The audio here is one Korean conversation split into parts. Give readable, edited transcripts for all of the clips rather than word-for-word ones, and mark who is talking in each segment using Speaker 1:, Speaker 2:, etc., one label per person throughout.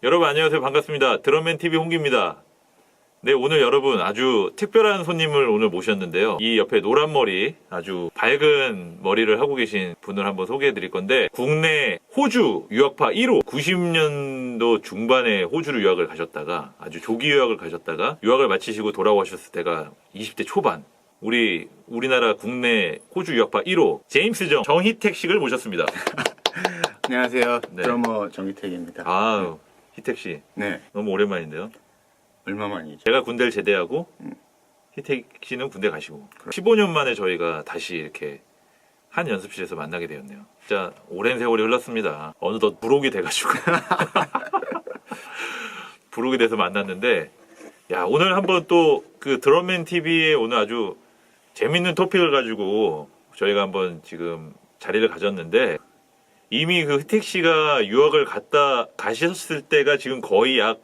Speaker 1: 여러분 안녕하세요. 반갑습니다. 드럼맨TV 홍기입니다. 네, 오늘 여러분 아주 특별한 손님을 오늘 모셨는데요. 이 옆에 노란 머리, 아주 밝은 머리를 하고 계신 분을 한번 소개해 드릴 건데, 국내 호주 유학파 1호, 90년도 중반에 호주를 유학을 가셨다가, 아주 조기 유학을 가셨다가, 유학을 마치시고 돌아오셨을 때가 20대 초반. 우리나라 국내 호주 유학파 1호, 제임스 정희택 씨를 모셨습니다.
Speaker 2: 안녕하세요.
Speaker 1: 네.
Speaker 2: 드러머 정희택입니다.
Speaker 1: 아유, 희택 씨.
Speaker 2: 네.
Speaker 1: 너무 오랜만인데요.
Speaker 2: 얼마만이죠?
Speaker 1: 제가 군대를 제대하고 희택 씨는 군대 가시고 15년 만에 저희가 다시 이렇게 한 연습실에서 만나게 되었네요. 진짜 오랜 세월이 흘렀습니다. 어느덧 부록이 돼가지고 부록이 돼서 만났는데, 야, 오늘 한번 또 그 드럼맨 TV에 오늘 아주 재밌는 토픽을 가지고 저희가 한번 지금 자리를 가졌는데, 이미 그 희택 씨가 유학을 가셨을 때가 지금 거의 약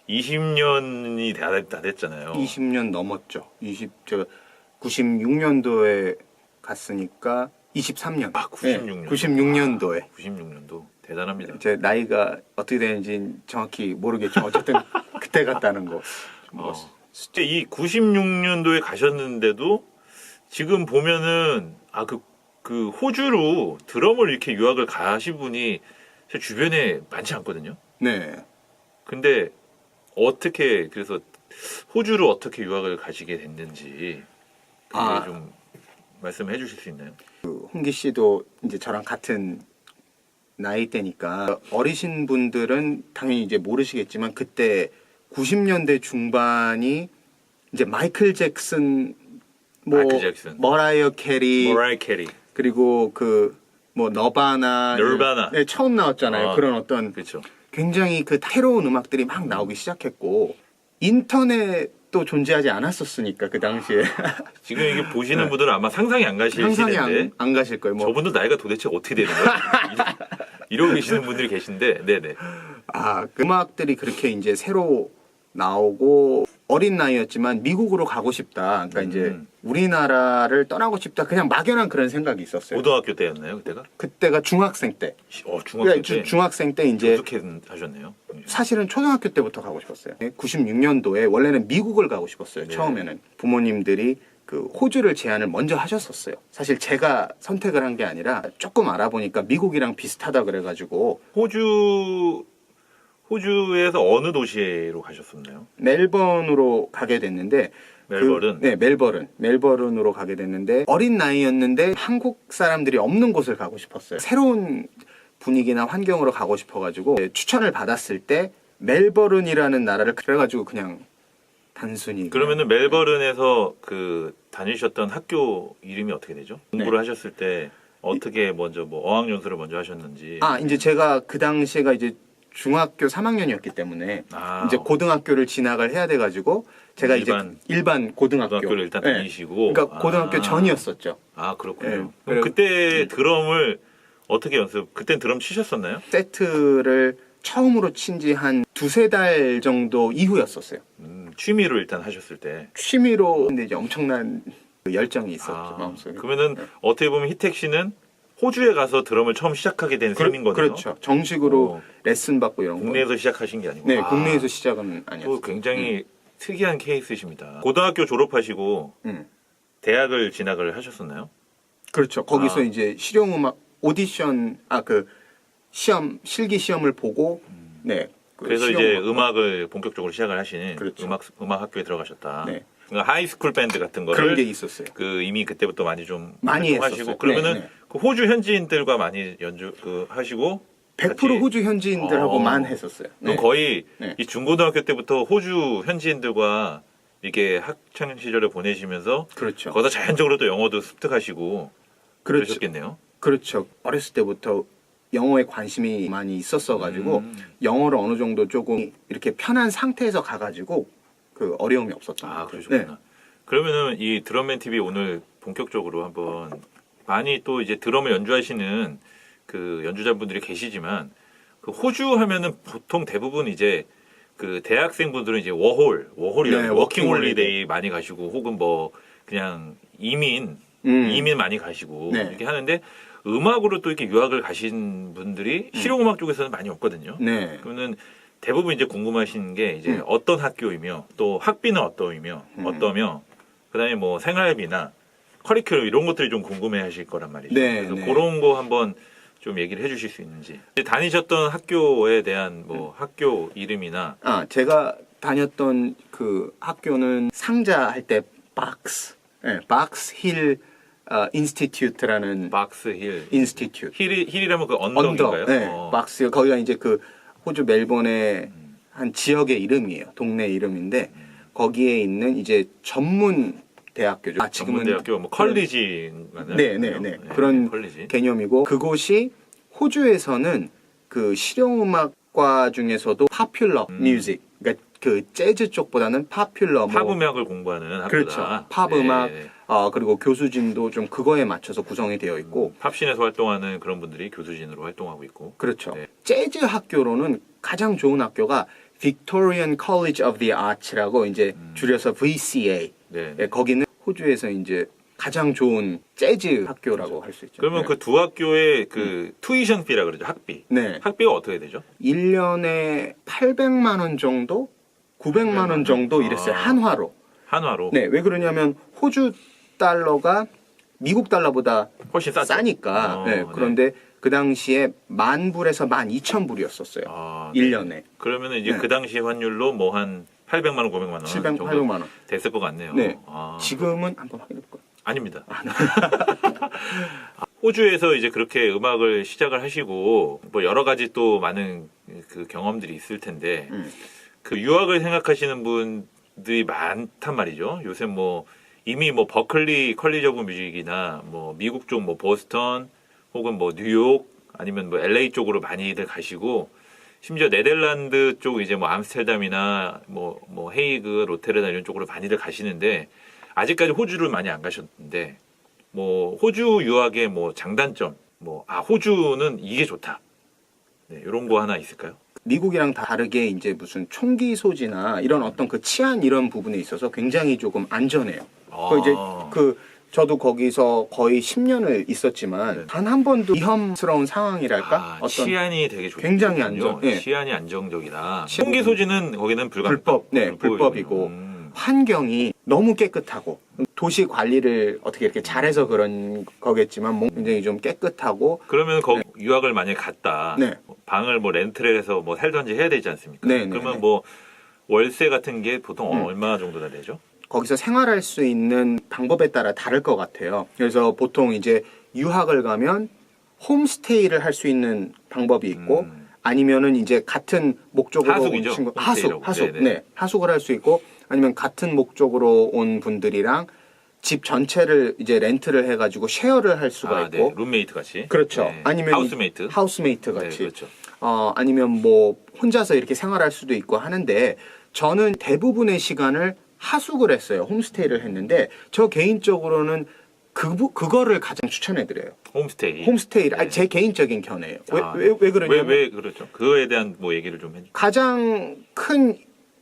Speaker 1: 20년이 다 됐잖아요.
Speaker 2: 20년 넘었죠. 제가 96년도에 갔으니까 23년.
Speaker 1: 아, 96년도.
Speaker 2: 96년도에.
Speaker 1: 96년도. 대단합니다.
Speaker 2: 제 나이가 어떻게 되는지 정확히 모르겠지만 어쨌든 그때 갔다는 거.
Speaker 1: 진짜 이 96년도에 가셨는데도 지금 보면은, 그 호주로 드럼을 이렇게 유학을 가신 분이 제 주변에 많지 않거든요.
Speaker 2: 네.
Speaker 1: 근데 그래서 호주로 어떻게 유학을 가시게 됐는지 그게 좀 말씀해 주실 수 있나요?
Speaker 2: 홍기 씨도 이제 저랑 같은 나이대니까 어리신 분들은 당연히 이제 모르시겠지만 그때 90년대 중반이 이제 마이클 잭슨, 머라이어 캐리, 그리고 너바나, 네, 처음 나왔잖아요. 그런 어떤
Speaker 1: 그렇죠.
Speaker 2: 굉장히 그 새로운 음악들이 막 나오기 시작했고, 인터넷도 존재하지 않았었으니까 그 당시에.
Speaker 1: 지금 이게 보시는 분들은 아마 상상이 안 가실
Speaker 2: 상상이
Speaker 1: 시대인데
Speaker 2: 안 가실 거예요.
Speaker 1: 저분들 나이가 도대체 어떻게 되는 거예요? 이러고 계시는 분들이 계신데, 네네.
Speaker 2: 그 음악들이 그렇게 이제 새로 나오고 어린 나이였지만 미국으로 가고 싶다. 그러니까 이제 우리나라를 떠나고 싶다. 그냥 막연한 그런 생각이 있었어요.
Speaker 1: 고등학교 때였나요, 그때가?
Speaker 2: 그때가 중학생 때.
Speaker 1: 중학교 때.
Speaker 2: 중학생 때 이제
Speaker 1: 어떻게 하셨네요?
Speaker 2: 사실은 초등학교 때부터 가고 싶었어요. 96년도에 원래는 미국을 가고 싶었어요.
Speaker 1: 네.
Speaker 2: 처음에는 부모님들이 그 호주를 제안을 먼저 하셨었어요. 사실 제가 선택을 한 게 아니라 조금 알아보니까 미국이랑 비슷하다 그래가지고
Speaker 1: 호주에서 어느 도시로 가셨었나요?
Speaker 2: 멜번으로 가게 됐는데
Speaker 1: 멜버른?
Speaker 2: 네, 멜버른으로 가게 됐는데 어린 나이였는데 한국 사람들이 없는 곳을 가고 싶었어요. 새로운 분위기나 환경으로 가고 싶어가지고 추천을 받았을 때 멜버른이라는 나라를 그래가지고 그냥 단순히
Speaker 1: 그러면은 멜버른에서 그 다니셨던 학교 이름이 어떻게 되죠? 공부를 하셨을 때 어떻게 먼저 어학연수를 먼저 하셨는지.
Speaker 2: 이제 제가 그 당시에가 이제 중학교 3학년이었기 때문에 이제 고등학교를 진학을 해야 돼가지고 제가 일반 고등학교를
Speaker 1: 일단 다니시고.
Speaker 2: 그러니까 고등학교 전이었었죠.
Speaker 1: 그렇군요.
Speaker 2: 네.
Speaker 1: 그럼 그때 드럼을 어떻게 그땐 드럼 치셨었나요?
Speaker 2: 세트를 처음으로 친 지 한 2-3달 정도 이후였었어요.
Speaker 1: 취미로 일단 하셨을 때.
Speaker 2: 취미로 근데 이제 엄청난 열정이 있었죠, 마음속에.
Speaker 1: 그러면은 어떻게 보면 희택 씨는 호주에 가서 드럼을 처음 시작하게 된 셈인 거네요.
Speaker 2: 그렇죠. 정식으로 레슨 받고 이런 거.
Speaker 1: 국내에서 시작하신 게 아니고.
Speaker 2: 네, 국내에서 시작은 아니었어요.
Speaker 1: 또 굉장히 특이한 케이스이십니다. 고등학교 졸업하시고 대학을 진학을 하셨었나요?
Speaker 2: 그렇죠. 거기서 이제 실용음악 오디션 실기 시험을 보고 네.
Speaker 1: 그래서 이제 음악을 본격적으로 시작을 하시는.
Speaker 2: 그렇죠.
Speaker 1: 음악 학교에 들어가셨다.
Speaker 2: 네.
Speaker 1: 그러니까 하이스쿨 밴드 같은 거를
Speaker 2: 그런 게 있었어요.
Speaker 1: 이미 그때부터 많이
Speaker 2: 했었어요.
Speaker 1: 하시고 그러면은
Speaker 2: 네.
Speaker 1: 그 호주 현지인들과 많이 하시고
Speaker 2: 100% 호주 현지인들하고만 했었어요.
Speaker 1: 그럼
Speaker 2: 네.
Speaker 1: 거의
Speaker 2: 네.
Speaker 1: 이 중고등학교 때부터 호주 현지인들과 이렇게 학창 시절을 보내시면서
Speaker 2: 그렇죠.
Speaker 1: 거기서 자연적으로 또 영어도 습득하시고 그러셨겠네요.
Speaker 2: 그렇죠. 어렸을 때부터 영어에 관심이 많이 있었어가지고 영어를 어느 정도 조금 이렇게 편한 상태에서 가가지고 그 어려움이 없었던 것 같아요.
Speaker 1: 그러셨구나.
Speaker 2: 네.
Speaker 1: 그러면은 이 드럼맨 TV 오늘 본격적으로 한번 많이 또 이제 드럼을 연주하시는 그 연주자분들이 계시지만 그 호주 하면은 보통 대부분 이제 그 대학생분들은 이제 워홀이라는
Speaker 2: 네,
Speaker 1: 워킹 홀리데이 많이 가시고 혹은 그냥 이민 많이 가시고
Speaker 2: 네.
Speaker 1: 이렇게 하는데 음악으로 또 이렇게 유학을 가신 분들이 실용음악 쪽에서는 많이 없거든요.
Speaker 2: 네.
Speaker 1: 그러면 대부분 이제 궁금하신 게 이제 어떤 학교이며 또 학비는 어떠며 그다음에 뭐 생활비나 커리큘럼 이런 것들이 좀 궁금해하실 거란 말이죠.
Speaker 2: 네,
Speaker 1: 그래서
Speaker 2: 네.
Speaker 1: 그런 거 한번 좀 얘기를 해주실 수 있는지. 다니셨던 학교에 대한 뭐 학교 이름이나
Speaker 2: 제가 다녔던 그 학교는 상자 할 때 박스 힐 인스티튜트라는
Speaker 1: 박스 힐.
Speaker 2: 인스티튜트.
Speaker 1: 힐이라면 그 언덕인가요?
Speaker 2: 네, 박스. 거기가 이제 그 호주 멜번의 한 지역의 이름이에요. 동네 이름인데 거기에 있는 이제 전문 대학교죠.
Speaker 1: 전문 대학교 뭐 컬리지인가요?
Speaker 2: 네. 그런
Speaker 1: 컬리지.
Speaker 2: 개념이고 그곳이 호주에서는 그 실용음악과 중에서도 파퓰러 뮤직, 그러니까 그 재즈 쪽보다는 파퓰러
Speaker 1: 팝 음악을 공부하는 학교다.
Speaker 2: 그렇죠. 팝 음악 그리고 교수진도 좀 그거에 맞춰서 구성이 되어 있고
Speaker 1: 팝신에서 활동하는 그런 분들이 교수진으로 활동하고 있고.
Speaker 2: 그렇죠.
Speaker 1: 네.
Speaker 2: 재즈 학교로는 가장 좋은 학교가 Victorian College of the Arts라고 이제 줄여서 VCA.
Speaker 1: 네.
Speaker 2: 예, 거기는 호주에서 이제 가장 좋은 재즈 학교라고 할 수 있죠.
Speaker 1: 그러면
Speaker 2: 네.
Speaker 1: 그 두 학교의 그 투이션 피라 그러죠. 학비.
Speaker 2: 네.
Speaker 1: 학비가 어떻게 되죠?
Speaker 2: 1년에 800만 원 정도, 900만 원 정도 이랬어요. 한화로.
Speaker 1: 한화로.
Speaker 2: 네, 왜 그러냐면 호주 달러가 미국 달러보다
Speaker 1: 훨씬 싸죠.
Speaker 2: 싸니까. 네, 그런데 그 당시에 10,000불에서 12,000불이었었어요.
Speaker 1: 아,
Speaker 2: 1년에.
Speaker 1: 그러면 이제
Speaker 2: 네.
Speaker 1: 그 당시 환율로 뭐 한 800만 원, 900만 원
Speaker 2: 700,
Speaker 1: 정도
Speaker 2: 800만 원.
Speaker 1: 됐을 것 같네요.
Speaker 2: 네.
Speaker 1: 아,
Speaker 2: 지금은 한번 확인해 볼까요?
Speaker 1: 아닙니다. 호주에서 이제 그렇게 음악을 시작을 하시고 뭐 여러 가지 또 많은 그 경험들이 있을 텐데 그 유학을 생각하시는 분들이 많단 말이죠. 요새 뭐 이미 뭐 버클리 컬리지 오브 뮤직이나 뭐 미국 쪽 뭐 보스턴 혹은 뭐 뉴욕 아니면 뭐 LA 쪽으로 많이들 가시고 심지어 네덜란드 쪽 이제 뭐 암스테르담이나 뭐 헤이그, 로테르담 이런 쪽으로 많이들 가시는데 아직까지 호주를 많이 안 가셨는데 뭐 호주 유학의 뭐 장단점 호주는 이게 좋다. 네, 이런 거 하나 있을까요?
Speaker 2: 미국이랑 다르게 이제 무슨 총기 소지나 이런 어떤 그 치안 이런 부분에 있어서 굉장히 조금 안전해요. 그 이제 저도 거기서 거의 10년을 있었지만
Speaker 1: 네.
Speaker 2: 단 한 번도 위험스러운 상황이랄까? 어떤
Speaker 1: 치안이 되게 좋죠.
Speaker 2: 굉장히 안전. 예.
Speaker 1: 치안이 안정적이다. 총기 소지는 거기는
Speaker 2: 불법이고 환경이 너무 깨끗하고 도시 관리를 어떻게 이렇게 잘해서 그런 거겠지만 굉장히 좀 깨끗하고
Speaker 1: 그러면 거기 유학을 만약에 갔다.
Speaker 2: 네.
Speaker 1: 방을 뭐 렌트를 해서 뭐 살던지 해야 되지 않습니까?
Speaker 2: 네,
Speaker 1: 그러면
Speaker 2: 네.
Speaker 1: 뭐 월세 같은 게 보통 얼마 정도나 되죠?
Speaker 2: 거기서 생활할 수 있는 방법에 따라 다를 것 같아요. 그래서 보통 이제 유학을 가면 홈스테이를 할 수 있는 방법이 있고 아니면은 이제 같은 목적으로
Speaker 1: 하숙이죠?
Speaker 2: 온 친구
Speaker 1: 홈스테이라고.
Speaker 2: 하숙
Speaker 1: 네네.
Speaker 2: 네 하숙을 할 수 있고 아니면 같은 목적으로 온 분들이랑 집 전체를 이제 렌트를 해가지고 쉐어를 할 수가 있고
Speaker 1: 네. 룸메이트 같이.
Speaker 2: 그렇죠.
Speaker 1: 네.
Speaker 2: 아니면
Speaker 1: 하우스메이트
Speaker 2: 같이
Speaker 1: 네, 그렇죠.
Speaker 2: 아니면 뭐 혼자서 이렇게 생활할 수도 있고 하는데 저는 대부분의 시간을 하숙을 했어요. 홈스테이를 했는데 저 개인적으로는 그거를 가장 추천해드려요. 홈스테이를
Speaker 1: 네.
Speaker 2: 제 개인적인 견해예요. 왜 그러냐면
Speaker 1: 왜 그렇죠? 그거에 대한 뭐 얘기를 좀 해주세요.
Speaker 2: 가장 큰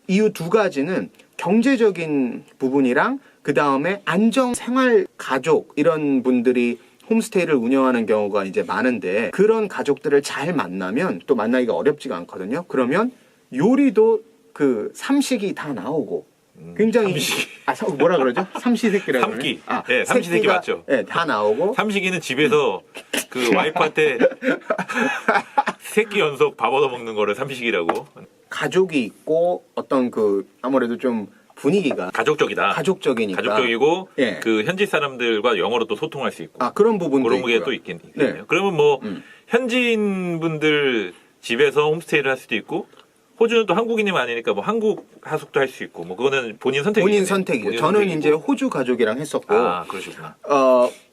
Speaker 2: 이유 두 가지는 경제적인 부분이랑 그 다음에 안정 생활 가족 이런 분들이 홈스테이를 운영하는 경우가 이제 많은데 그런 가족들을 잘 만나면 또 만나기가 어렵지가 않거든요. 그러면 요리도 그 삼식이 다 나오고 굉장히 뭐라 그러죠? 삼시세끼라고
Speaker 1: 삼기. 네, 삼시세끼 맞죠?
Speaker 2: 네, 다 나오고
Speaker 1: 삼식이는 집에서 그 와이프한테 새끼 연속 밥 얻어 먹는 거를 삼식이라고.
Speaker 2: 가족이 있고 어떤 그 아무래도 좀 분위기가
Speaker 1: 가족적이다.
Speaker 2: 가족적이니까
Speaker 1: 가족적이고
Speaker 2: 예.
Speaker 1: 그 현지 사람들과 영어로 또 소통할 수 있고.
Speaker 2: 그런 부분도
Speaker 1: 그런 게
Speaker 2: 있고요.
Speaker 1: 또 있겠네요.
Speaker 2: 네.
Speaker 1: 그러면 뭐 현지인 분들 집에서 홈스테이를 할 수도 있고 호주는 또 한국인이 많으니까 뭐 한국 하숙도 할 수 있고 뭐 그거는 본인 선택이죠.
Speaker 2: 본인 선택이죠. 저는 이제 호주 가족이랑 했었고
Speaker 1: 그러시구나.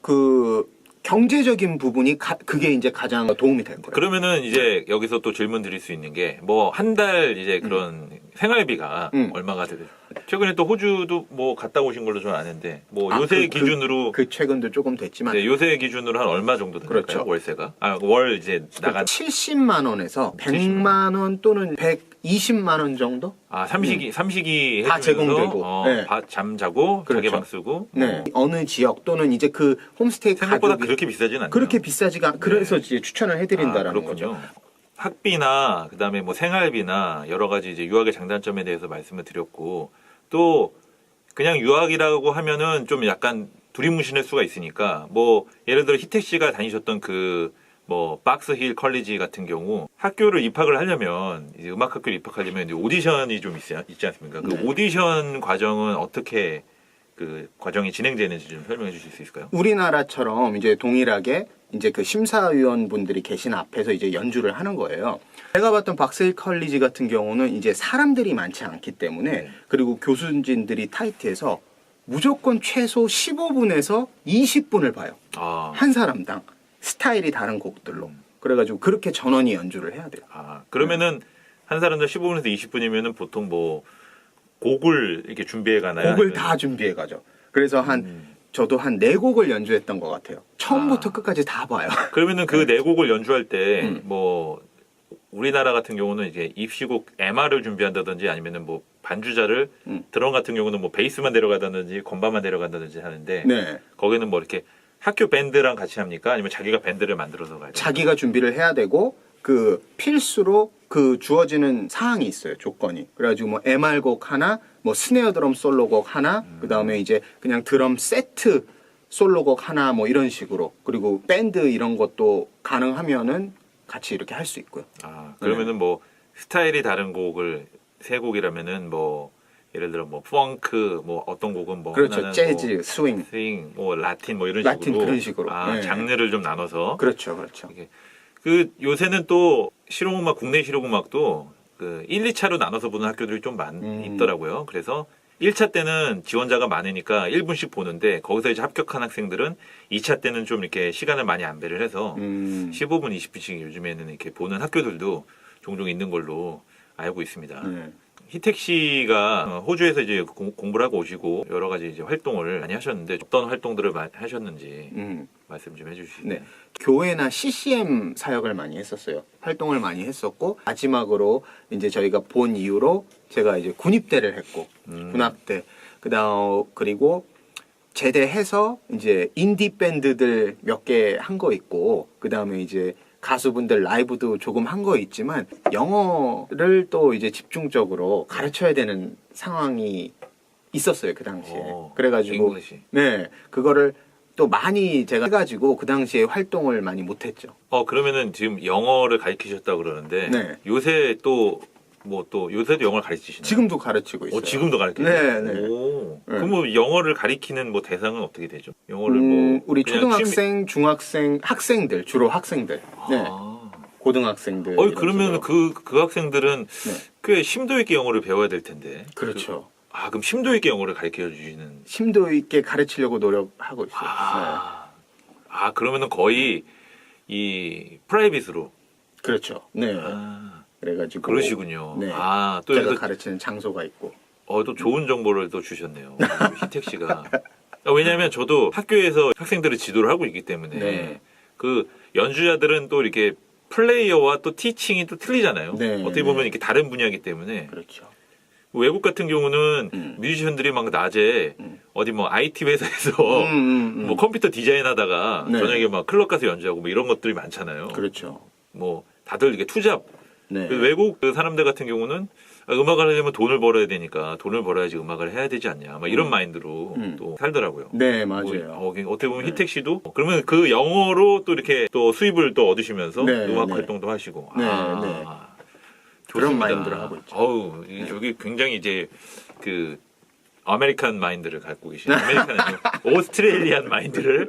Speaker 2: 그 경제적인 부분이 그게 이제 가장 도움이 될 거예요.
Speaker 1: 그러면은 이제 여기서 또 질문 드릴 수 있는 게 뭐 한 달 이제 그런 생활비가 얼마가 최근에 또 호주도 뭐 갔다 오신 걸로 저는 아는데 뭐
Speaker 2: 아,
Speaker 1: 요새 기준으로
Speaker 2: 그 최근도 조금 됐지만
Speaker 1: 네, 요새 기준으로 한 얼마 정도 될까요?
Speaker 2: 그렇죠.
Speaker 1: 월세가? 아, 월 이제 나간
Speaker 2: 70만 원에서 100만 원 또는 120만 원 정도?
Speaker 1: 아, 삼식이
Speaker 2: 다
Speaker 1: 해주면서
Speaker 2: 제공되고. 네.
Speaker 1: 잠 자고 자기
Speaker 2: 그렇죠.
Speaker 1: 방 쓰고
Speaker 2: 네. 어느 지역 또는 이제 그 홈스테이
Speaker 1: 생각보다
Speaker 2: 가족이
Speaker 1: 그렇게 비싸진 않네요.
Speaker 2: 그렇게 비싸지가 그래서 이제 추천을 해드린다라는
Speaker 1: 그렇군요.
Speaker 2: 거죠.
Speaker 1: 학비나 그다음에 뭐 생활비나 여러 가지 이제 유학의 장단점에 대해서 말씀을 드렸고 또 그냥 유학이라고 하면은 좀 약간 두리뭉실할 수가 있으니까 뭐 예를 들어 희택 씨가 다니셨던 그 뭐 박스힐 컬리지 같은 경우 학교를 입학을 하려면 이제 음악 학교를 입학하려면 이제 오디션이 좀 있지 않습니까? 그
Speaker 2: 네.
Speaker 1: 오디션 과정은 어떻게 그 과정이 진행되는지 좀 설명해 주실 수 있을까요?
Speaker 2: 우리나라처럼 이제 동일하게 이제 그 심사위원분들이 계신 앞에서 이제 연주를 하는 거예요. 제가 봤던 박스힐 컬리지 같은 경우는 이제 사람들이 많지 않기 때문에
Speaker 1: 네.
Speaker 2: 그리고 교수진들이 타이트해서 무조건 최소 15분에서 20분을 봐요.
Speaker 1: 아,
Speaker 2: 한 사람당 스타일이 다른 곡들로. 그래가지고 그렇게 전원이 연주를 해야 돼요.
Speaker 1: 그러면은 한 사람당 15분에서 20분이면은 보통 뭐 곡을 이렇게 준비해 가나요?
Speaker 2: 곡을
Speaker 1: 아니면-
Speaker 2: 다 좋아해 가죠. 그래서 저도 한 4곡을 연주했던 것 같아요. 처음부터 끝까지 다 봐요.
Speaker 1: 그러면은 그 네 곡을 연주할 때
Speaker 2: 음.
Speaker 1: 뭐 우리나라 같은 경우는 이제 입시곡 MR을 준비한다든지 아니면은 뭐 반주자를 드럼 같은 경우는 뭐 베이스만 데려가다든지 건반만 데려간다든지 하는데
Speaker 2: 네.
Speaker 1: 거기는 뭐 이렇게 학교 밴드랑 같이 합니까? 아니면 자기가 밴드를 만들어서 가요?
Speaker 2: 자기가 준비를 해야 되고 그 필수로 그 주어지는 사항이 있어요. 조건이. 그래가지고 뭐 MR곡 하나, 뭐 스네어 드럼 솔로곡 하나, 그 다음에 이제 그냥 드럼 세트 솔로곡 하나 뭐 이런 식으로. 그리고 밴드 이런 것도 가능하면은 같이 이렇게 할 수 있고요.
Speaker 1: 그러면은 뭐 스타일이 다른 곡을 세 곡이라면은 뭐 예를 들어 뭐 펑크 뭐 어떤 곡은 뭐
Speaker 2: 그렇죠.
Speaker 1: 하나는
Speaker 2: 재즈,
Speaker 1: 뭐
Speaker 2: 스윙.
Speaker 1: 스윙, 뭐 라틴 뭐 이런
Speaker 2: 라틴
Speaker 1: 식으로
Speaker 2: 그런 식으로. 네.
Speaker 1: 장르를 좀 나눠서
Speaker 2: 그렇죠. 그렇죠.
Speaker 1: 이게 그 요새는 또 실용음악 국내 실용음악도 그 1, 2차로 나눠서 보는 학교들이 좀 있더라고요. 그래서 1차 때는 지원자가 많으니까 1분씩 보는데 거기서 이제 합격한 학생들은 2차 때는 좀 이렇게 시간을 많이 안배를 해서 15분, 20분씩 요즘에는 이렇게 보는 학교들도 종종 있는 걸로 알고 있습니다.
Speaker 2: 네.
Speaker 1: 희택 씨가 호주에서 이제 공부를 하고 오시고 여러 가지 이제 활동을 많이 하셨는데 어떤 활동들을 하셨는지 말씀 좀 해주실 수 있나요?
Speaker 2: 네. 교회나 CCM 사역을 많이 했었어요. 활동을 많이 했었고 마지막으로 이제 저희가 본 이후로 제가 이제 군입대를 했고 군합대 그리고 제대해서 이제 인디 밴드들 몇 개 한 거 있고 그다음에 이제 가수분들 라이브도 조금 한 거 있지만 영어를 또 이제 집중적으로 가르쳐야 되는 상황이 있었어요 그 당시에. 그래가지고
Speaker 1: 잉글리시.
Speaker 2: 네 그거를 또 많이 제가 해가지고 그 당시에 활동을 많이 못했죠.
Speaker 1: 그러면은 지금 영어를 가르치셨다 그러는데
Speaker 2: 네.
Speaker 1: 요새 또 뭐 또 요새도 영어를 가르치시나요?
Speaker 2: 지금도 가르치고 있어요.
Speaker 1: 지금도 가르치세요?
Speaker 2: 네, 네.
Speaker 1: 그럼 뭐 영어를 가리키는 뭐 대상은 어떻게 되죠? 영어를 뭐
Speaker 2: 우리
Speaker 1: 그냥
Speaker 2: 초등학생, 중학생, 학생들 주로 학생들, 네, 고등학생들. 이런
Speaker 1: 그러면
Speaker 2: 식으로.
Speaker 1: 그 학생들은
Speaker 2: 네.
Speaker 1: 꽤 심도 있게 영어를 배워야 될 텐데.
Speaker 2: 그렇죠.
Speaker 1: 그럼 심도 있게 영어를 가르쳐 주시는.
Speaker 2: 심도 있게 가르치려고 노력하고 있어요.
Speaker 1: 그러면은 거의 이 프라이빗으로.
Speaker 2: 그렇죠. 네. 그래가지고
Speaker 1: 그러시군요.
Speaker 2: 네.
Speaker 1: 또
Speaker 2: 제가
Speaker 1: 여기서
Speaker 2: 가르치는 장소가 있고.
Speaker 1: 또 좋은 정보를 또 주셨네요. 희택 씨가. 왜냐하면 저도 학교에서 학생들을 지도를 하고 있기 때문에
Speaker 2: 네.
Speaker 1: 그 연주자들은 또 이렇게 플레이어와 또 티칭이 또 틀리잖아요.
Speaker 2: 네,
Speaker 1: 어떻게 보면 이렇게 다른 분야이기 때문에
Speaker 2: 그렇죠.
Speaker 1: 외국 같은 경우는 뮤지션들이 막 낮에 어디 뭐 IT 회사에서 뭐 컴퓨터 디자인하다가
Speaker 2: 네.
Speaker 1: 저녁에 막 클럽 가서 연주하고 뭐 이런 것들이 많잖아요.
Speaker 2: 그렇죠.
Speaker 1: 뭐 다들 이게 투잡.
Speaker 2: 네.
Speaker 1: 외국 그 사람들 같은 경우는 음악을 하려면 돈을 벌어야 되니까 돈을 벌어야지 음악을 해야 되지 않냐. 막 이런 마인드로 또 살더라고요.
Speaker 2: 네, 맞아요.
Speaker 1: 어떻게 보면 희택 씨도 그러면 그 영어로 또 이렇게 또 수입을 또 얻으시면서
Speaker 2: 네,
Speaker 1: 음악
Speaker 2: 네.
Speaker 1: 활동도 하시고.
Speaker 2: 네, 네. 그런 마인드를 하고 있죠.
Speaker 1: 여기 굉장히 이제 그 아메리칸 마인드를 갖고 계시는 아메리칸 아니고 오스트레일리안 마인드를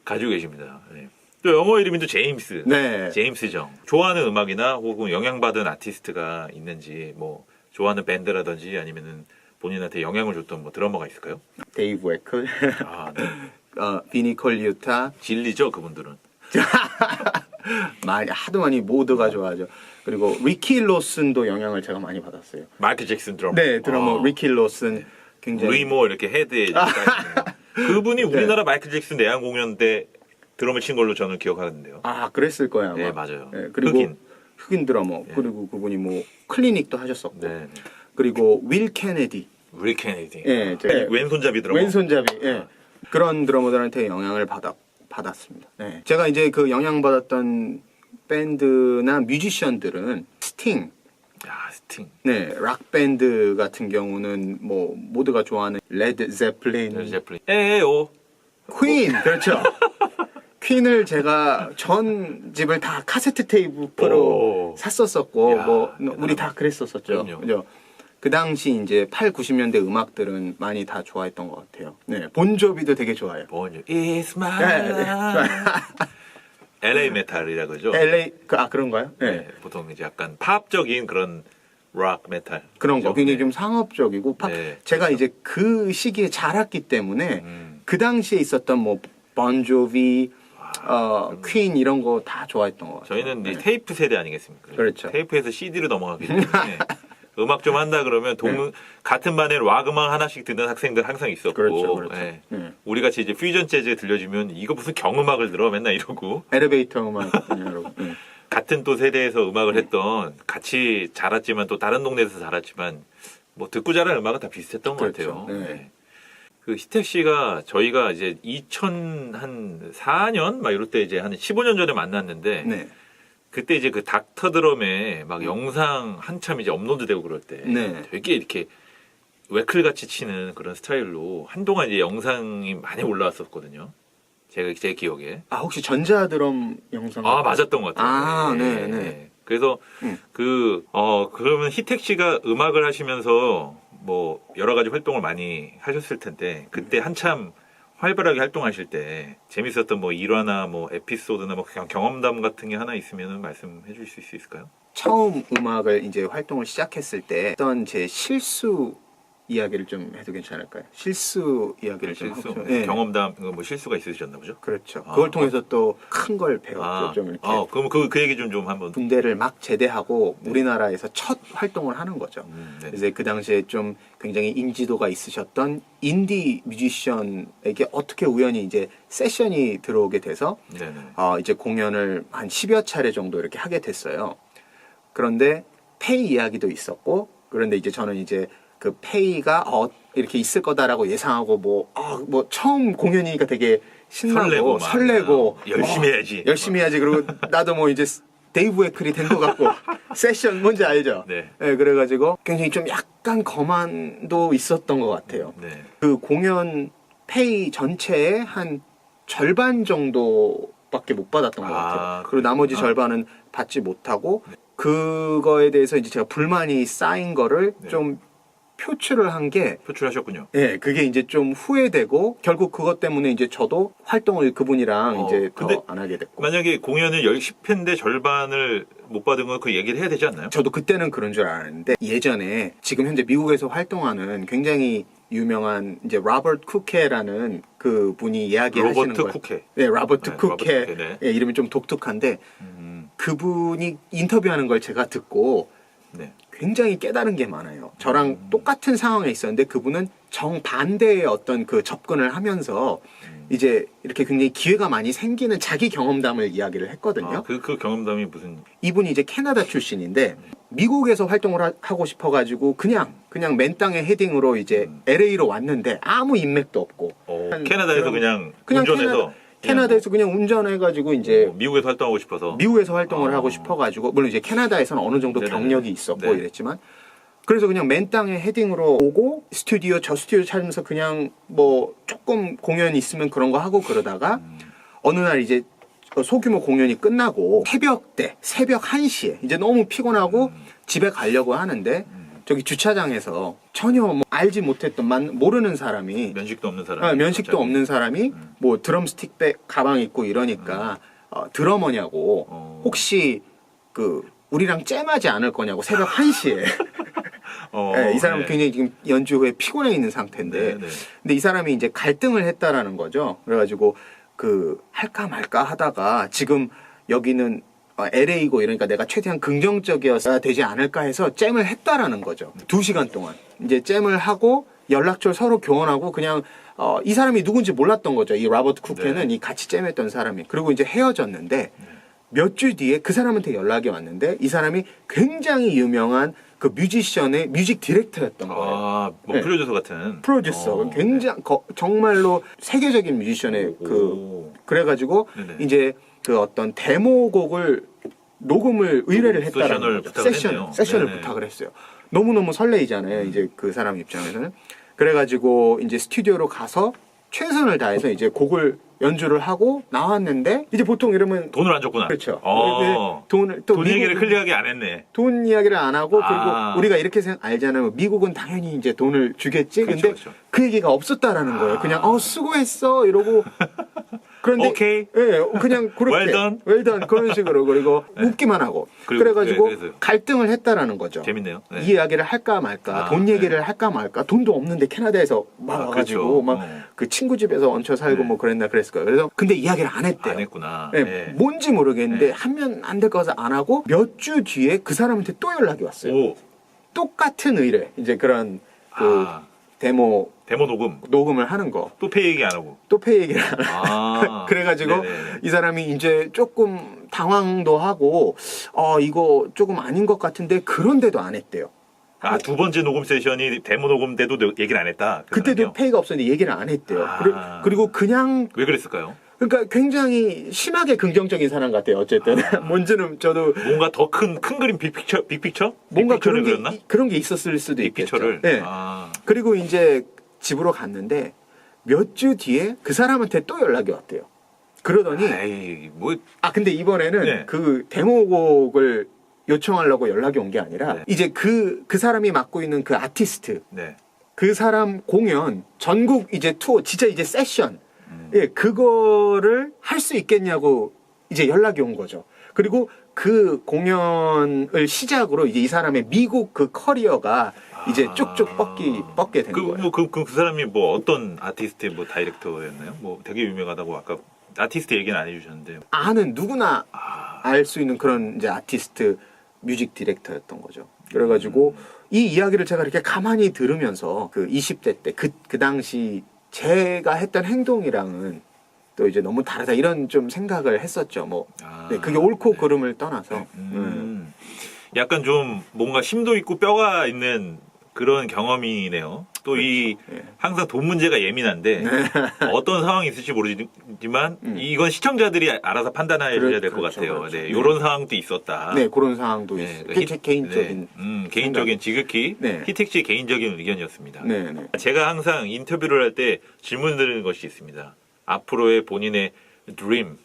Speaker 1: 가지고 계십니다. 네. 또 영어 이름이 또 제임스.
Speaker 2: 네.
Speaker 1: 제임스 정. 좋아하는 음악이나 혹은 영향받은 아티스트가 있는지 뭐 좋아하는 밴드라든지 아니면은 본인한테 영향을 줬던 뭐 드러머가 있을까요?
Speaker 2: 데이브 에클,
Speaker 1: 네.
Speaker 2: 비니 콜리우타,
Speaker 1: 진리죠 그분들은.
Speaker 2: 하도 많이 모두가 좋아하죠. 그리고 리키 로슨도 영향을 제가 많이 받았어요.
Speaker 1: 마이클 잭슨 드러머.
Speaker 2: 네, 드러머 리키 로슨 굉장히
Speaker 1: 의모 이렇게 헤드에 그분이 우리나라 마이클 잭슨 내한 공연 때 드럼을 친 걸로 저는 기억하는데요.
Speaker 2: 아, 그랬을 거예요. 아마.
Speaker 1: 네, 맞아요.
Speaker 2: 네, 그리고 흑인 드러머.
Speaker 1: 네.
Speaker 2: 그리고 그분이 뭐 클리닉도 하셨었고.
Speaker 1: 네.
Speaker 2: 그리고 윌 케네디.
Speaker 1: 윌 케네디.
Speaker 2: 예,
Speaker 1: 왼손잡이 드러머.
Speaker 2: 왼손잡이. 예. 그런 드러머들한테 영향을 받았습니다. 네. 제가 이제 그 영향받았던 밴드나 뮤지션들은 스팅,
Speaker 1: 야, 스팅.
Speaker 2: 네, 락 밴드 같은 경우는 뭐 모두가 좋아하는 레드 제플린,
Speaker 1: 제플린. 에오.
Speaker 2: 퀸, 그렇죠. 퀸을 제가 전 집을 다 카세트 테이프로
Speaker 1: 오.
Speaker 2: 샀었었고,
Speaker 1: 야,
Speaker 2: 뭐
Speaker 1: 대단하다.
Speaker 2: 우리 다 그랬었었죠.
Speaker 1: 그럼요.
Speaker 2: 그죠? 그 당시 이제 8, 90년대 음악들은 많이 다 좋아했던 것 같아요. 네, 본조비도 되게 좋아요.
Speaker 1: 뭐냐? It's my
Speaker 2: 네, 네.
Speaker 1: life. LA 메탈이라 그러죠.
Speaker 2: LA 그런가요? 네.
Speaker 1: 네, 보통 이제 약간 팝적인 그런 락 메탈
Speaker 2: 그런 거
Speaker 1: 그죠?
Speaker 2: 굉장히
Speaker 1: 네.
Speaker 2: 좀 상업적이고
Speaker 1: 네,
Speaker 2: 제가
Speaker 1: 그렇죠.
Speaker 2: 이제 그 시기에 자랐기 때문에
Speaker 1: 음.
Speaker 2: 그 당시에 있었던 뭐 본조비, 퀸 이런 거 다 좋아했던 것 같아요.
Speaker 1: 저희는 이
Speaker 2: 네.
Speaker 1: 테이프 세대 아니겠습니까?
Speaker 2: 그렇죠.
Speaker 1: 테이프에서 CD로 넘어가기 때문에 음악 좀 한다 그러면 같은 반에 락 음악 하나씩 듣는 학생들 항상 있었고,
Speaker 2: 그렇죠, 그렇죠.
Speaker 1: 예.
Speaker 2: 네.
Speaker 1: 우리 같이 이제 퓨전 재즈 들려주면 이거 무슨 경음악을 들어 맨날 이러고
Speaker 2: 엘리베이터 음악 여러분. 네.
Speaker 1: 같은 또 세대에서 음악을 했던 같이 자랐지만 또 다른 동네에서 자랐지만 뭐 듣고 자란 음악은 다 비슷했던 것
Speaker 2: 그렇죠.
Speaker 1: 같아요.
Speaker 2: 네.
Speaker 1: 네. 그 희택 씨가 저희가 이제 2004년 막 이럴 때 이제 한 15년 전에 만났는데
Speaker 2: 네.
Speaker 1: 그때 이제 그 닥터 드럼에 막 영상 한참 이제 업로드되고 그럴 때
Speaker 2: 네.
Speaker 1: 되게 이렇게 웨클 같이 치는 그런 스타일로 한동안 이제 영상이 많이 올라왔었거든요. 제 기억에.
Speaker 2: 아 혹시 전자 드럼 영상?
Speaker 1: 아 맞았던 것 같아요.
Speaker 2: 아,
Speaker 1: 네,
Speaker 2: 네, 네.
Speaker 1: 그래서
Speaker 2: 음.
Speaker 1: 그러면 희택 씨가 음악을 하시면서 뭐 여러 가지 활동을 많이 하셨을 텐데 그때 한참 활발하게 활동하실 때 재밌었던 뭐 일화나 뭐 에피소드나 뭐 그냥 경험담 같은 게 하나 있으면 말씀해 주실 수 있을까요?
Speaker 2: 처음 음악을 이제 활동을 시작했을 때 어떤 제 실수 이야기를 좀 해도 괜찮을까요? 실수 이야기를 좀
Speaker 1: 실수,
Speaker 2: 하고
Speaker 1: 네. 경험담 뭐 실수가 있으셨나 보죠?
Speaker 2: 그렇죠.
Speaker 1: 아,
Speaker 2: 그걸 통해서 또 큰 걸 배웠죠. 좀 이렇게
Speaker 1: 그럼 그 얘기 좀 한번.
Speaker 2: 군대를 막 제대하고 우리나라에서 첫 활동을 하는 거죠.
Speaker 1: 네.
Speaker 2: 그래서 그 당시에 좀 굉장히 인지도가 있으셨던 인디 뮤지션에게 어떻게 우연히 이제 세션이 들어오게 돼서
Speaker 1: 네네.
Speaker 2: 이제 공연을 한 10여 차례 정도 이렇게 하게 됐어요. 그런데 페이 이야기도 있었고 그런데 이제 저는 이제 그 페이가 이렇게 있을 거다라고 예상하고 뭐 처음 공연이니까 되게 신나고 설레고
Speaker 1: 열심히 해야지.
Speaker 2: 열심히 해야지. 그리고 나도 뭐 이제 데이브 에클이 된 것 같고 세션 뭔지 알죠?
Speaker 1: 네.
Speaker 2: 네, 그래가지고 굉장히 좀 약간 거만도 있었던 것 같아요.
Speaker 1: 네.
Speaker 2: 그 공연 페이 전체의 한 절반 정도밖에 못 받았던 것 같아요. 그리고 나머지 절반은 받지 못하고 그거에 대해서 이제 제가 불만이 쌓인 거를 좀 표출을 한 게
Speaker 1: 표출하셨군요.
Speaker 2: 네, 그게 이제 좀 후회되고 결국 그것 때문에 이제 저도 활동을 그분이랑 이제
Speaker 1: 근데
Speaker 2: 더 안 하게 됐고
Speaker 1: 만약에 공연을 10회인데 절반을 못 받은 건 그 얘기를 해야 되지 않나요?
Speaker 2: 저도 그때는 그런 줄 알았는데 예전에 지금 현재 미국에서 활동하는 굉장히 유명한 이제 로버트 쿠케라는 그 분이 이야기하시는
Speaker 1: 로버트
Speaker 2: 거예요.
Speaker 1: 쿠케.
Speaker 2: 네, 로버트
Speaker 1: 네,
Speaker 2: 쿠케.
Speaker 1: 로버트 쿠케, 네.
Speaker 2: 예, 이름이 좀 독특한데 그분이 인터뷰하는 걸 제가 듣고
Speaker 1: 네.
Speaker 2: 굉장히 깨달은 게 많아요. 저랑 똑같은 상황에 있었는데 그분은 정반대의 어떤 그 접근을 하면서 이제 이렇게 굉장히 기회가 많이 생기는 자기 경험담을 이야기를 했거든요.
Speaker 1: 그 경험담이 무슨
Speaker 2: 이분이 이제 캐나다 출신인데 미국에서 활동을 하고 싶어가지고 그냥 맨 땅에 헤딩으로 이제 LA로 왔는데 아무 인맥도 없고
Speaker 1: 캐나다에서 그냥 운전해서
Speaker 2: 캐나다에서 그냥 운전해가지고 이제
Speaker 1: 미국에서 활동하고 싶어서
Speaker 2: 미국에서 활동을 하고 싶어가지고 물론 이제 캐나다에서는 어느 정도
Speaker 1: 네네.
Speaker 2: 경력이 있었고
Speaker 1: 네.
Speaker 2: 이랬지만 그래서 그냥 맨 땅에 헤딩으로 오고 스튜디오 찾으면서 그냥 뭐 조금 공연 있으면 그런 거 하고 그러다가 어느 날 이제 소규모 공연이 끝나고 새벽 1시에 이제 너무 피곤하고 집에 가려고 하는데 저기 주차장에서 전혀 뭐 알지 못했던 모르는 사람이
Speaker 1: 면식도 없는 사람
Speaker 2: 면식도
Speaker 1: 갑자기.
Speaker 2: 없는 사람이 뭐 드럼스틱백 가방 입고 이러니까 드러머냐고 혹시 그 우리랑 잼하지 않을 거냐고 새벽 1시에 네, 이 사람은 굉장히 지금 연주 후에 피곤해 있는 상태인데
Speaker 1: 네.
Speaker 2: 근데 이 사람이 이제 갈등을 했다라는 거죠. 그래가지고 그 할까 말까 하다가 지금 여기는 LA고 이러니까 내가 최대한 긍정적이어야 되지 않을까 해서 잼을 했다라는 거죠. 2시간 동안 이제 잼을 하고 연락처를 서로 교환하고 그냥 이 사람이 누군지 몰랐던 거죠. 이 로버트 쿠케는 이 같이 잼했던 사람이. 그리고 이제 헤어졌는데 몇 주 뒤에 그 사람한테 연락이 왔는데 이 사람이 굉장히 유명한 그 뮤지션의 뮤직 디렉터였던 거예요.
Speaker 1: 아, 뭐
Speaker 2: 네.
Speaker 1: 프로듀서 같은.
Speaker 2: 프로듀서 굉장히 정말로 세계적인 뮤지션의 그래가지고
Speaker 1: 네네.
Speaker 2: 이제 그 어떤 데모곡을 녹음을 의뢰를 했다라는
Speaker 1: 세션을
Speaker 2: 거죠.
Speaker 1: 부탁을 했네요.
Speaker 2: 세션을
Speaker 1: 네네.
Speaker 2: 부탁을 했어요. 너무너무 설레이잖아요. 이제 그 사람 입장에서는. 그래가지고 이제 스튜디오로 가서 최선을 다해서 이제 곡을 연주를 하고 나왔는데 이제 보통 이러면
Speaker 1: 돈을 안 줬구나.
Speaker 2: 그렇죠.
Speaker 1: 어.
Speaker 2: 돈을 또
Speaker 1: 돈 얘기를
Speaker 2: 미국은-
Speaker 1: 클리어하게 안 했네.
Speaker 2: 돈 이야기를 안 하고 그리고
Speaker 1: 아.
Speaker 2: 우리가 이렇게 알잖아요. 미국은 당연히 이제 돈을 주겠지.
Speaker 1: 그렇죠,
Speaker 2: 근데
Speaker 1: 그렇죠.
Speaker 2: 그 얘기가 없었다라는 거예요. 그냥 수고했어 이러고 그런데
Speaker 1: 오케이.
Speaker 2: 예, 그냥 그렇게
Speaker 1: Well done.
Speaker 2: well done 그런 식으로 그리고 웃기만 하고
Speaker 1: 그리고,
Speaker 2: 그래가지고
Speaker 1: 네, 그래서요.
Speaker 2: 갈등을 했다라는 거죠.
Speaker 1: 재밌네요. 네.
Speaker 2: 이 이야기를 할까 말까,
Speaker 1: 아,
Speaker 2: 돈 얘기를 할까 말까, 돈도 없는데 캐나다에서 막
Speaker 1: 아,
Speaker 2: 와가지고
Speaker 1: 그렇죠.
Speaker 2: 막 그 친구 집에서 얹혀 살고
Speaker 1: 네.
Speaker 2: 뭐 그랬나 그랬을 거예요. 그래서 근데 이야기를 안 했대요.
Speaker 1: 안 했구나.
Speaker 2: 네,
Speaker 1: 네.
Speaker 2: 뭔지 모르겠는데
Speaker 1: 네.
Speaker 2: 하면 안 될 것 같아서 안 하고 몇 주 뒤에 그 사람한테 또 연락이 왔어요.
Speaker 1: 오.
Speaker 2: 똑같은 의뢰, 이제 그런 그
Speaker 1: 아,
Speaker 2: 데모
Speaker 1: 데모 녹음.
Speaker 2: 녹음을 하는 거.
Speaker 1: 또 페이 얘기 안 하고.
Speaker 2: 또 페이 얘기를 안 하고.
Speaker 1: 아.
Speaker 2: 그래가지고
Speaker 1: 네네네.
Speaker 2: 이 사람이 이제 조금 당황도 하고 이거 조금 아닌 것 같은데 그런데도 안 했대요.
Speaker 1: 아, 두 번째 녹음 세션이 데모 녹음 때도 얘기를 안 했다. 그
Speaker 2: 그때도
Speaker 1: 사람이요?
Speaker 2: 페이가 없었는데 얘기를 안 했대요.
Speaker 1: 아.
Speaker 2: 그리고 그냥
Speaker 1: 왜 그랬을까요?
Speaker 2: 그러니까 굉장히 심하게 긍정적인 사람 같아요. 어쨌든 뭔지는 저도
Speaker 1: 뭔가 더 큰 그림 빅픽처?
Speaker 2: 뭔가
Speaker 1: 빅픽처를
Speaker 2: 그런 게
Speaker 1: 그렸나?
Speaker 2: 그런 게 있었을 수도 있겠죠.
Speaker 1: 빅픽처를.
Speaker 2: 네.
Speaker 1: 아.
Speaker 2: 그리고 이제 집으로 갔는데 몇 주 뒤에 그 사람한테 또 연락이 왔대요. 그러더니
Speaker 1: 에이, 뭐
Speaker 2: 근데 이번에는
Speaker 1: 네.
Speaker 2: 그 데모곡을 요청하려고 연락이 온 게 아니라
Speaker 1: 네.
Speaker 2: 이제 그 사람이 맡고 있는 그 아티스트
Speaker 1: 네.
Speaker 2: 그 사람 공연 전국 이제 투어 진짜 이제 세션 예 그거를 할 수 있겠냐고 이제 연락이 온 거죠. 그리고 그 공연을 시작으로 이제 이 사람의 미국 그 커리어가 이제 쭉쭉 뻗게 된 거예요.
Speaker 1: 그 사람이 뭐 어떤 아티스트의 뭐 다이렉터였나요? 뭐 되게 유명하다고 아까 아티스트 얘기는 안 해주셨는데.
Speaker 2: 아는 누구나 알 수 있는 그런 이제 아티스트 뮤직 디렉터였던 거죠. 그래가지고 이 이야기를 제가 이렇게 가만히 들으면서 그 20대 때 그 당시 제가 했던 행동이랑은 또 이제 너무 다르다 이런 좀 생각을 했었죠. 뭐 네, 그게 옳고
Speaker 1: 네.
Speaker 2: 그름을 떠나서
Speaker 1: 약간 좀 뭔가 심도 있고 뼈가 있는 그런 경험이네요. 또 이
Speaker 2: 네.
Speaker 1: 항상 돈 문제가 예민한데 어떤 상황이 있을지 모르지만 이건 시청자들이 알아서 판단해 줘야 될 것
Speaker 2: 그렇죠,
Speaker 1: 같아요.
Speaker 2: 그렇죠.
Speaker 1: 네,
Speaker 2: 네.
Speaker 1: 이런 상황도 있었다.
Speaker 2: 네 그런 상황도
Speaker 1: 네,
Speaker 2: 있어요.
Speaker 1: 그
Speaker 2: 제 개인적인
Speaker 1: 개인적인 지극히
Speaker 2: 네.
Speaker 1: 히택 씨의 개인적인 의견이었습니다.
Speaker 2: 네, 네.
Speaker 1: 제가 항상 인터뷰를 할 때 질문 드리는 것이 있습니다. 앞으로의 본인의 드림,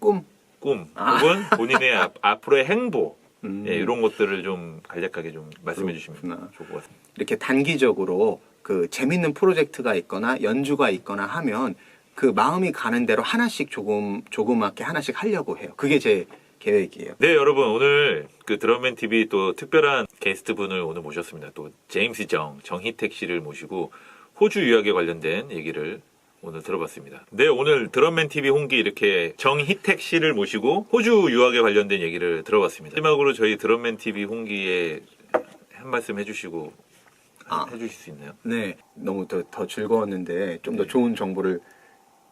Speaker 2: 꿈.
Speaker 1: 꿈, 혹은 본인의 앞으로의 행보,
Speaker 2: 음.
Speaker 1: 예, 이런 것들을 좀 간략하게 좀 말씀해 주시면
Speaker 2: 그렇구나.
Speaker 1: 좋을 것 같습니다.
Speaker 2: 이렇게 단기적으로 그 재밌는 프로젝트가 있거나 연주가 있거나 하면 그 마음이 가는 대로 하나씩 조그맣게 하나씩 하려고 해요. 그게 제 계획이에요.
Speaker 1: 네, 여러분 오늘 그 드럼맨 TV 또 특별한 게스트 분을 오늘 모셨습니다. 또 제임스 정희택 씨를 모시고 호주 유학에 관련된 얘기를 오늘 들어봤습니다. 네, 오늘 드럼맨 TV 홍기 이렇게 정희택 씨를 모시고 호주 유학에 관련된 얘기를 들어봤습니다. 마지막으로 저희 드럼맨 TV 홍기에 한 말씀 해주시고 해주실 수 있나요?
Speaker 2: 네, 너무 더 즐거웠는데 좀 더 좋은 정보를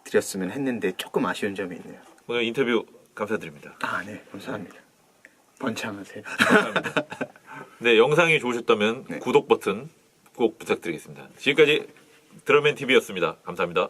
Speaker 2: 드렸으면 했는데 조금 아쉬운 점이 있네요.
Speaker 1: 오늘 인터뷰 감사드립니다.
Speaker 2: 네, 감사합니다. 번창하세요.
Speaker 1: 감사합니다. 네, 영상이 좋으셨다면
Speaker 2: 네.
Speaker 1: 구독 버튼 꼭 부탁드리겠습니다. 지금까지 드럼맨 TV였습니다. 감사합니다.